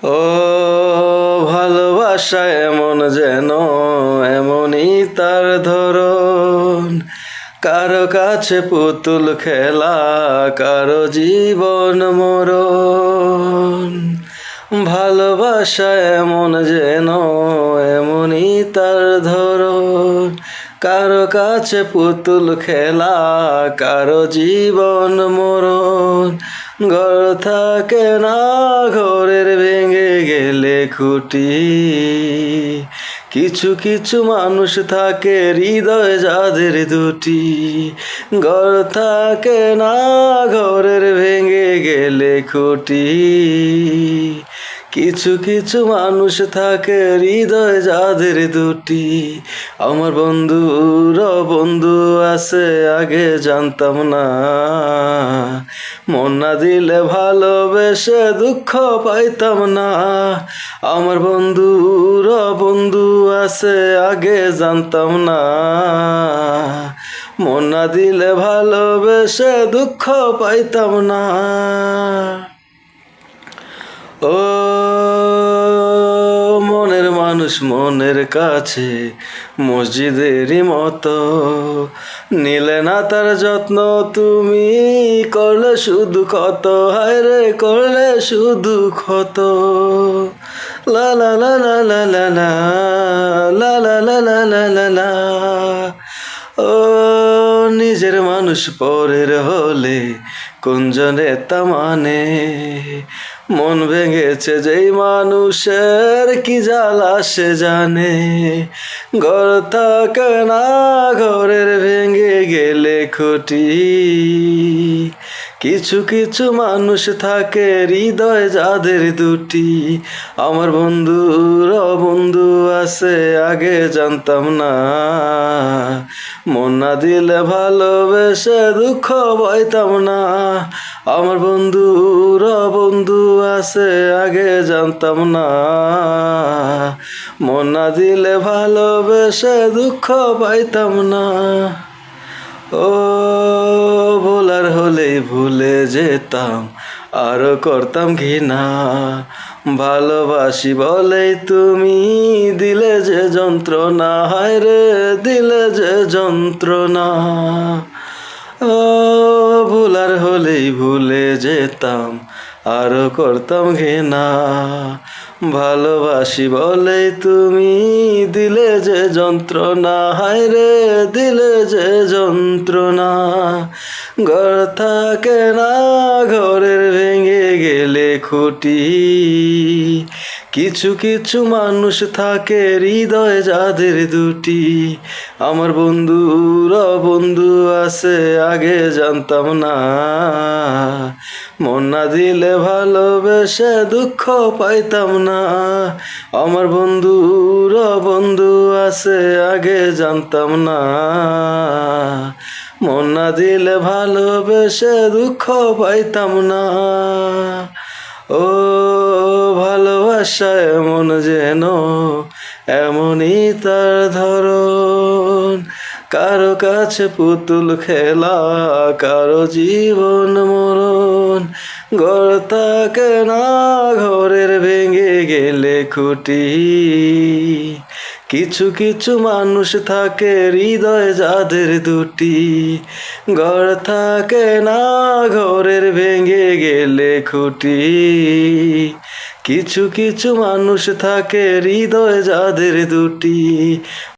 ও ভালোবাসা এমন যেন এমনই তার ধরন, কারো কাছে পুতুল খেলা, কারো জীবন মরণ। ভালোবাসা এমন যেন এমনই তার ধরন, কারো কাছে পুতুল খেলা, কারো জীবন মরণ। ঘর থাকে না, ঘরের ভেঙে গেলে খুঁটি, কিছু কিছু মানুষ থাকে হৃদয় যাদের দুটি। ঘর থাকে না, ঘরের ভেঙে গেলে খুঁটি, কিছু কিছু মানুষ থাকে হৃদয় যাদের দুটি। আমার বন্ধুর বন্ধু আছে আগে জানতাম না, মন না দিলে ভালোবেসে দুঃখ পাইতাম না। আমার বন্ধুর বন্ধু আছে আগে জানতাম না, মন না দিলে ভালোবেসে দুঃখ পাইতাম না। ও মনের মানুষ মনের কাছে মসজিদেরই মতো, নিলে না তার যত্ন তুমি, করলে শুধু ক্ষত, হায় রে করলে শুধু ক্ষত। লা লা লা লা লা লা লা লা লা লা লা লা লা লা। ও নিজের মানুষ পরের হলে কোনজনে তা মানে, মন ভেঙেছে যেই মানুষের কি জ্বালা সে জানে। ঘর থাকে না, ঘরের ভেঙে গেলে খুঁটি, কিছু কিছু মানুষ থাকে হৃদয় যাদের দুটি। আমার বন্ধুর বন্ধু আছে আগে জানতাম না, মন না দিলে ভালোবেসে দুঃখ পাইতাম না। আমার বন্ধুর বন্ধু আছে আগে জানতাম না, মন না দিলে ভালোবেসে দুঃখ পাইতাম না। ও ভোলার হলেই ভুলে যেতাম, আরো করতাম ঘৃণা, ভালোবাসি বলেই তুমি দিলে যে যন্ত্রণা, হায় রে দিলে যে যন্ত্রণা। ও ভোলার হলেই ভুলে যেতাম, আরো করতাম ঘৃণা, ভালোবাসি বলেই তুমি দিলে যে যন্ত্রণা, হায় রে দিলে যে যন্ত্রণা। ঘর থাকে না, ঘরের ভেঙে গেলে খুঁটি, কিছু কিছু মানুষ থাকে হৃদয় যাদের দুটি। আমার বন্ধুর বন্ধু আছে আগে জানতাম না, মন না দিলে ভালোবেসে দুঃখ পাইতাম না। আমার বন্ধুর বন্ধু আছে আগে জানতাম না, মন না দিলে ভালোবেসে দুঃখ পাইতাম না। ও ভালোবাসা এমন যেন এমনই তার ধরন, কারো কাছে পুতুল খেলা, কারো জীবন মরণ। ঘর থাকে না, ঘরের ভেঙে গেলে খুঁটি, কিছু কিছু মানুষ থাকে হৃদয় যাদের দুটি। ঘর থাকে না, ঘরের ভেঙে গেলে খুঁটি, কিছু কিছু মানুষ থাকে হৃদয় যাদের দুটি।